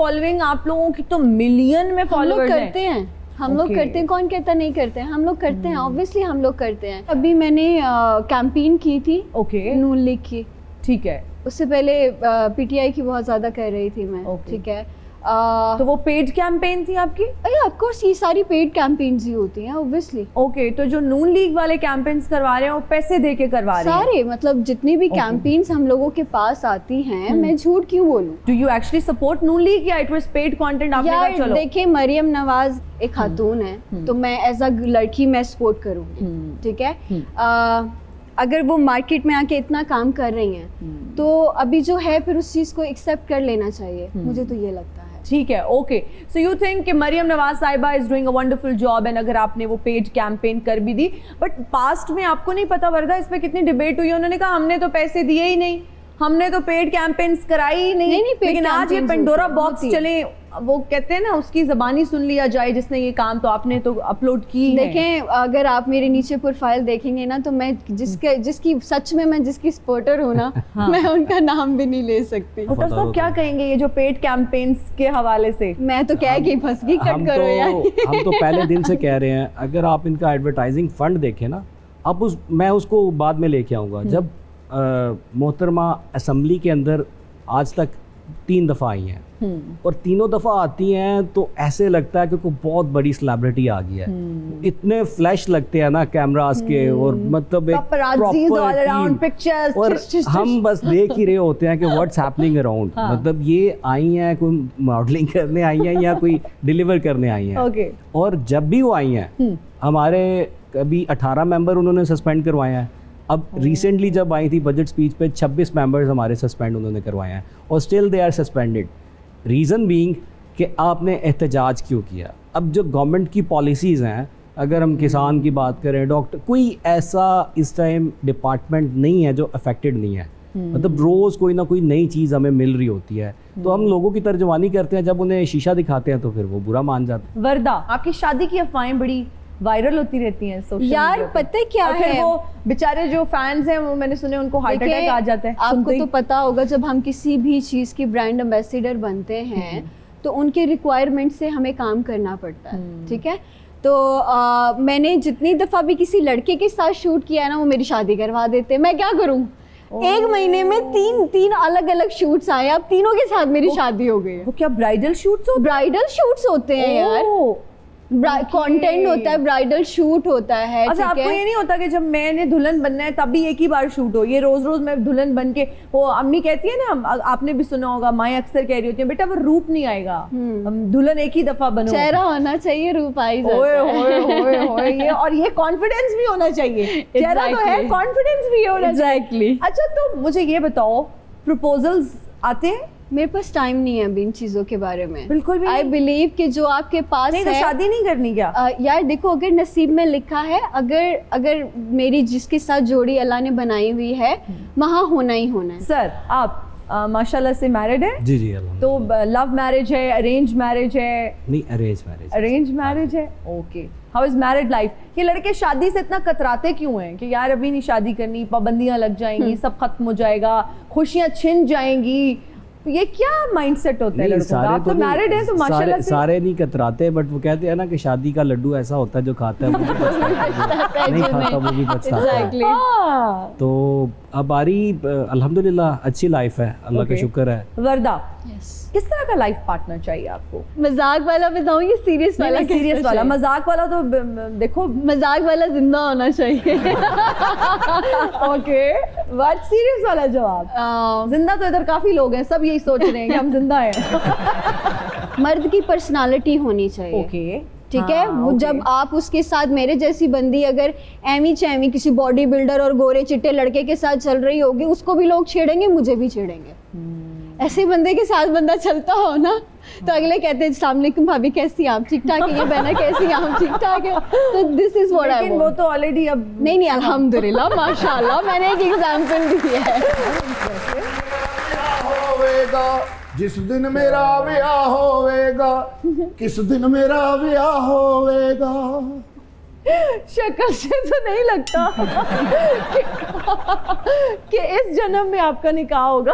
Following آپ لوگوں کی تو ملین میں فالوورز ہیں. ہم لوگ کرتے ہیں, کون کہتا نہیں کرتے ہیں, ہم لوگ کرتے ہیں, obviously ہم لوگ کرتے ہیں. ابھی میں نے کیمپین کی تھی نون لیگ کی, ٹھیک ہے, اس سے پہلے پی ٹی آئی کی بہت زیادہ کر رہی تھی میں, ٹھیک ہے. تو وہ پیڈ کیمپین تھی آپ کی؟ آف کورس یہ ساری پیڈ کیمپینز ہی ہوتی ہیں obviously. اوکے, تو جو نون لیگ والے کیمپینز کروا رہے ہیں وہ پیسے دے کے کروا رہے ہیں سارے, مطلب جتنی بھی کیمپینز ہم لوگوں کے پاس آتی ہیں, میں جھوٹ کیوں بولوں. Do you actually support Noon League یا اٹ واز پیڈ کنٹینٹ؟ آپ نے کہا چلو دیکھیں مریم نواز ایک خاتون ہے, تو میں ایز اے لڑکی میں سپورٹ کروں گی, ٹھیک ہے. اگر وہ مارکیٹ میں آ کے اتنا کام کر رہی ہیں تو ابھی جو ہے پھر اس چیز کو ایکسیپٹ کر لینا چاہیے, مجھے تو یہ لگتا ہے. ٹھیک ہے, اوکے. سو یو تھنک کہ مریم نواز صاحبہ is doing a wonderful job, and اگر آپ نے وہ پیڈ کیمپین کر بھی دی, بٹ پاسٹ میں آپ کو نہیں پتا وردہ اس پہ کتنی ڈیبیٹ ہوئی, انہوں نے کہا ہم نے تو پیسے دیے ہی نہیں, ہم نے تو پیڈ کیمپینز کرائی ہی نہیں. لیکن آج یہ پنڈورا باکس چلے, وہ کہتے ہیں نا اس کی زبانی سن لیا جائے جس نے یہ کام, تو آپ نے تو اپلوڈ کی. دیکھیں اگر آپ میرے نیچے پروفائل دیکھیں گے نا, تو میں جس کی سچ میں جس کی سپورٹر ہوں نا, میں ان کا نام بھی نہیں لے سکتی. ڈاکٹر صاحب کیا کہیں گے یہ جو پیڈ کیمپینز کے حوالے سے؟ میں تو کہہ کے پھنس گئی, کٹ کرو یار. ہم تو پہلے دن سے کہہ رہے ہیں, اگر آپ ان کا ایڈورٹائزنگ فنڈ دیکھیں نا, اب میں اس کو بعد میں لے کے آؤں گا. جب محترمہ اسمبلی کے اندر آج تک 3 دفعہ آئی ہیں, اور تینوں دفعہ آتی ہیں تو ایسے لگتا ہے کہ کوئی بہت بڑی سیلیبریٹی آ گئی ہے. اتنے فلیش لگتے ہیں نا کیمراز کے, اور مطلب ایک اور ہم بس دیکھ ہی رہے ہوتے ہیں کہ واٹس ہیپننگ اراؤنڈ. مطلب یہ آئی ہیں کوئی ماڈلنگ کرنے آئی ہیں یا کوئی ڈیلیور کرنے آئی ہیں. اور جب بھی وہ آئی ہیں, ہمارے ابھی 18 ممبر انہوں نے سسپینڈ کروائے ہیں. اب ریسنٹلی جب آئی تھی بجٹ سپیچ پہ 26 ممبرز ہمارے سسپینڈ انہوں نے کروائے ہیں, اور still they are suspended. Reason being کہ آپ نے احتجاج کیوں کیا. اب جو گورنمنٹ کی پالیسیز ہیں, اگر ہم کسان کی بات کریں, ڈاکٹر, کوئی ایسا اس ٹائم ڈپارٹمنٹ نہیں ہے جو افیکٹڈ نہیں ہے. مطلب روز کوئی نہ کوئی نئی چیز ہمیں مل رہی ہوتی ہے, تو ہم لوگوں کی ترجمانی کرتے ہیں, جب انہیں شیشہ دکھاتے ہیں تو پھر وہ برا مان جاتے ہیں. وردہ, آپ کی شادی کی افواہیں بڑی وائرل ہوتی رہتی ہیں یار, پتہ کیا ہے, وہ بیچارے جو فینس ہیں وہ میں نے سنے ان کو ہارٹ اٹیک آ جاتا ہے. آپ کو تو پتا ہوگا جب ہم کسی بھی چیز کی برانڈ امبیسیڈر بنتے ہیں تو ان کے ریکوائرمنٹ سے ہمیں کام کرنا پڑتا ہے, ٹھیک ہے. تو میں نے جتنی دفعہ بھی کسی لڑکے کے ساتھ شوٹ کیا ہے نا, وہ میری شادی کروا دیتے. میں کیا کروں, 1 مہینے میں 3 الگ الگ شوٹس آئے, اب تینوں کے ساتھ میری شادی ہو گئی. وہ کیا برائڈل شوٹس ہوتے ہیں یار, کانٹینٹ ہوتا ہے, برائڈل شوٹ ہوتا ہے. اچھا, آپ کو یہ نہیں ہوتا کہ جب میں نے دلہن بننا ہے تب بھی ایک ہی بار شوٹ ہو, یہ روز روز میں دلہن بن کے, وہ امی کہتی ہے نا, آپ نے بھی سنا ہوگا, مائیں اکثر کہہ رہی ہوتی ہیں بیٹا وہ روپ نہیں آئے گا, دلہن ایک ہی دفعہ بنو, چہرہ ہونا چاہیے, روپ آئی جاتا ہے, اور یہ کانفیڈنس بھی ہونا چاہیے. چہرہ تو ہے, کانفیڈنس بھی ہونا چاہیے. اچھا, تو مجھے یہ بتاؤ, پروپوزلز آتے ہیں؟ میرے پاس ٹائم نہیں ہے ابھی ان چیزوں کے بارے میں, بالکل بھی. آئی بلیو کہ جو آپ کے پاس ہے, شادی نہیں کرنی کیا یار. دیکھو, اگر نصیب میں لکھا ہے, اگر میری جس کے ساتھ جوڑی اللہ نے بنائی ہوئی ہے, وہاں ہونا ہی ہونا ہے. سر, آپ ماشاء اللہ سے میرڈ ہے؟ جی جی. تو لو میرج ہے, ارینج میرج ہے؟ نہیں, ارینج میرج ہے. Okay, how is married life? یہ لڑکے شادی سے اتنا کتراتے کیوں ہیں کہ یار ابھی نہیں شادی کرنی, پابندیاں لگ جائیں گی, سب ختم ہو جائے گا, خوشیاں چھن جائیں گی, یہ کیا مائنڈ سیٹ ہوتا ہے لڑکوں کا؟ آپ تو میرڈ ہیں تو ماشاءاللہ سے. سارے نہیں کتراتے, بٹ وہ کہتے ہیں نا کہ شادی کا لڈو ایسا ہوتا ہے جو کھاتا ہے نہیں کھاتا وہ بھی پچھتاتا ہے. تو اب آ رہی الحمدللہ اچھی لائف ہے, اللہ کا شکر ہے. وردہ, کس طرح کا لائف پارٹنر چاہیے آپ کو؟ مذاق والا بتاؤں یا سیریس والا؟ سیریس والا. مذاق والا تو دیکھو, مذاق والا زندہ ہونا چاہیے. اوکے, بٹ سیریس والا جواب. زندہ تو ادھر کافی لوگ ہیں, سب یہی سوچ رہے ہیں کہ ہم زندہ ہیں. مرد کی پرسنالٹی ہونی چاہیے. اوکے, ٹھیک ہے. وہ جب آپ اس کے ساتھ, میرے جیسی بندی اگر ایویں چیویں کسی باڈی بلڈر اور گورے چٹے لڑکے کے ساتھ چل رہی ہوگی, اس کو بھی لوگ چھیڑیں گے, مجھے بھی چھیڑیں گے. ایسے بندے کے ساتھ بندہ چلتا ہو نا, تو اگلے کہتے ہیں السلام علیکم بھابھی کیسی آپ, ٹھیک ٹھاک ہے, یہ بہنا کیسی ہیں آپ, ٹھیک ٹھاک ہے. تو دس از واٹ آئی وانٹ. وہ تو آلریڈی اب نہیں الحمدللہ ماشاءاللہ, میں نے ایک ایگزامپل دی ہے. جس دن میرا بیاہ ہوئے گا, کس دن میرا بیاہ ہوئے گا. شکل سے تو نہیں لگتا کہ اس جنم میں آپ کا نکاح ہوگا.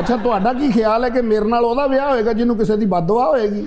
ਅੱਛਾ ਤੁਹਾਡਾ ਕੀ ਖਿਆਲ ਹੈ ਕਿ ਮੇਰੇ ਨਾਲ ਉਹਦਾ ਵਿਆਹ ਹੋਏਗਾ ਜਿਹਨੂੰ ਕਿਸੇ ਦੀ ਬਦਦੁਆ ਹੋਏਗੀ?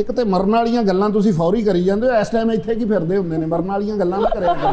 ਇੱਕ ਤੇ ਮਰਨ ਵਾਲੀਆਂ ਗੱਲਾਂ ਤੁਸੀਂ ਫੌਰੀ ਕਰੀ ਜਾਂਦੇ ਹੋ, ਇਸ ਟਾਈਮ ਇੱਥੇ ਕੀ ਫਿਰਦੇ ਹੁੰਦੇ ਨੇ? ਮਰਨ ਵਾਲੀਆਂ ਗੱਲਾਂ ਨਾ ਕਰਿਆ ਕਰੋ।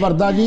ਵਰਦਾ ਜੀ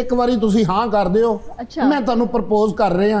ਇੱਕ ਵਾਰੀ ਤੁਸੀਂ ਹਾਂ ਕਰ ਦਿਓ, ਅੱਛਾ। ਮੈਂ ਤੁਹਾਨੂੰ ਪ੍ਰਪੋਜ਼ ਕਰ ਰਿਹਾ।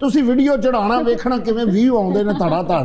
ਤੁਸੀਂ ਵੀਡੀਓ ਚੜਾਉਣਾ, ਵੇਖਣਾ ਕਿਵੇਂ ਵਿਊ ਆਉਂਦੇ ਨੇ ਧੜਾ ਧੜ।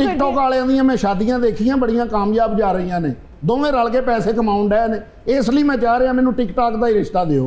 ਟਿਕਟੋਕ ਵਾਲਿਆਂ ਦੀਆਂ ਮੈਂ ਸ਼ਾਦੀਆਂ ਦੇਖੀਆਂ, ਬੜੀਆਂ ਕਾਮਯਾਬ ਜਾ ਰਹੀਆਂ ਨੇ, ਦੋਵੇਂ ਰਲ ਕੇ ਪੈਸੇ ਕਮਾਉਣ ਡਏ ਨੇ। ਇਸ ਲਈ ਮੈਂ ਚਾਹ ਰਿਹਾ ਮੈਨੂੰ ਟਿਕਟੌਕ ਦਾ ਹੀ ਰਿਸ਼ਤਾ ਦਿਓ।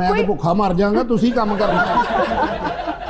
ਮੈਂ ਤਾਂ ਭੁੱਖਾ ਮਰ ਜਾਵਾਂਗਾ, ਤੁਸੀਂ ਕੰਮ ਕਰਨਾ।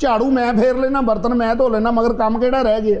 ਝਾੜੂ ਮੈਂ ਫੇਰ ਲੈਣਾ, ਬਰਤਨ ਮੈਂ ਧੋ ਲੈਣਾ, ਮਗਰ ਕੰਮ ਕਿਹੜਾ ਰਹਿ ਗਿਆ?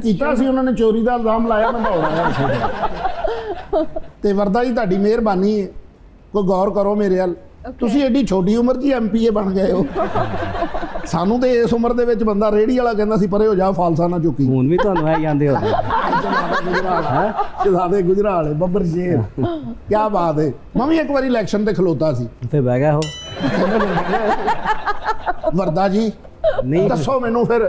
ਕੀਤਾ ਸੀ ਉਹਨਾਂ ਨੇ, ਚੋਰੀ ਦਾ ਇਲਜ਼ਾਮ ਲਾਇਆ, ਮੈਂ ਦੌੜ ਆਇਆ। ਤੇ ਵਰਦਾ ਜੀ ਤੁਹਾਡੀ ਮਿਹਰਬਾਨੀ ਹੈ, ਕੋਈ ਗੌਰ ਕਰੋ ਮੇਰੇ ਵੱਲ। ਤੁਸੀਂ ਐਡੀ ਛੋਟੀ ਉਮਰ 'ਚ ਐਮਪੀਏ ਬਣ ਗਏ ਹੋ। ਸਾਨੂੰ ਤੇ ਇਸ ਉਮਰ ਦੇ ਵਿੱਚ ਬੰਦਾ ਰੇਹੜੀ ਵਾਲਾ ਕਹਿੰਦਾ ਸੀ ਪਰੇ ਹੋ ਜਾ, ਫਾਲਸਾ ਨਾ ਚੁੱਕੀ। ਹੁਣ ਵੀ ਤੁਹਾਨੂੰ ਹੈ ਜਾਂਦੇ ਹੋ ਸ਼ਹਜ਼ਾਦੇ ਗੁਜਰਾਲ ਬੱਬਰ ਸ਼ੇਰ, ਕੀ ਬਾਤ ਹੈ। ਮੈਂ ਵੀ ਇੱਕ ਵਾਰੀ ਇਲੈਕਸ਼ਨ ਤੇ ਖਲੋਤਾ ਸੀ। ਫਿਰ ਬਹਿ ਗਿਆ ਹੋ ਵਰਦਾ ਜੀ ਨਹੀਂ ਦੱਸੋ ਮੈਨੂੰ ਫਿਰ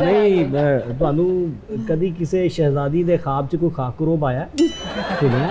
ਨਹੀਂ ਤੁਹਾਨੂੰ ਕਦੀ ਕਿਸੇ ਸ਼ਹਿਜ਼ਾਦੀ ਦੇ ਖਾਬ 'ਚ ਕੋਈ ਖਾਕਰੋਬ ਆਇਆ ਸੁਣਿਆ?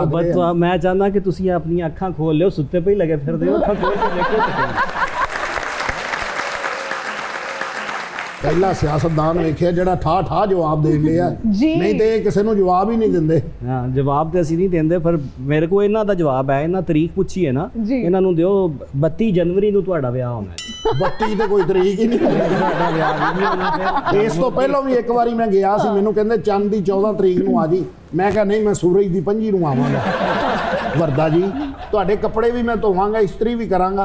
ਲੱਗ ਬਸ ਰਿਹਾ। ਮੈਂ ਚਾਹੁੰਦਾ ਕਿ ਤੁਸੀਂ ਆਪਣੀਆਂ ਅੱਖਾਂ ਖੋਲ ਲਿਓ, ਸੁੱਤੇ ਪਈ ਲੱਗੇ ਫਿਰਦੇ ਹੋ, ਅੱਖਾਂ ਖੋਲ ਕੇ ਦੇਖੋ ਤਾਂ ਸਹੀ। ਪਹਿਲਾ ਸਿਆਸਤਦਾਨ ਵੇਖਿਆ ਜਿਹੜਾ ਠਾ ਠਾ ਜਵਾਬ ਦੇਣ ਲਿਆ, ਜੀ। ਨਹੀਂ ਤੇ ਇਹ ਕਿਸੇ ਨੂੰ ਜਵਾਬ ਹੀ ਨਹੀਂ ਦਿੰਦੇ। ਹਾਂ ਜਵਾਬ ਤੇ ਅਸੀਂ ਨਹੀਂ ਦਿੰਦੇ, ਪਰ ਮੇਰੇ ਕੋਲ ਇਹਨਾਂ ਦਾ ਜਵਾਬ ਹੈ। ਇਹਨਾਂ ਤਰੀਕ ਪੁੱਛੀ ਹੈ ਨਾ, ਜੀ। ਇਹਨਾਂ ਨੂੰ ਦਿਓ 32 ਜਨਵਰੀ ਨੂੰ ਤੁਹਾਡਾ ਵਿਆਹ ਹੋਣਾ ਹੈ। 32 ਤੇ ਕੋਈ ਤਰੀਕ ਹੀ ਨਹੀਂ। ਤੁਹਾਡਾ ਵਿਆਹ ਵੀ ਨਹੀਂ ਹੋਣਾ ਫਿਰ। ਇਸ ਤੋਂ ਪਹਿਲਾਂ ਵੀ ਇੱਕ ਵਾਰੀ ਮੈਂ ਗਿਆ ਸੀ, ਮੈਨੂੰ ਕਹਿੰਦੇ ਚੰਦ ਦੀ 14 ਤਰੀਕ ਨੂੰ ਆ ਜੀ। ਮੈਂ ਕਿਹਾ ਨਹੀਂ, ਮੈਂ ਸੂਰਜ ਦੀ 25 ਨੂੰ ਆਵਾਂਗਾ। ਵਰਦਾ ਜੀ ਤੁਹਾਡੇ ਕੱਪੜੇ ਵੀ ਮੈਂ ਧੋਵਾਂਗਾ, ਇਸਤਰੀ ਵੀ ਕਰਾਂਗਾ,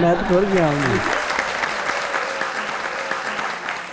ਮੈਂ ਤਾਂ ਤੁਰ ਗਿਆ ਹੂੰ।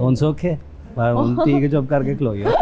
ਹੁਣ ਸੌਖੇ ਹੁਣ ਠੀਕ ਚੁੱਪ ਕਰਕੇ ਖਲੋਇਓ।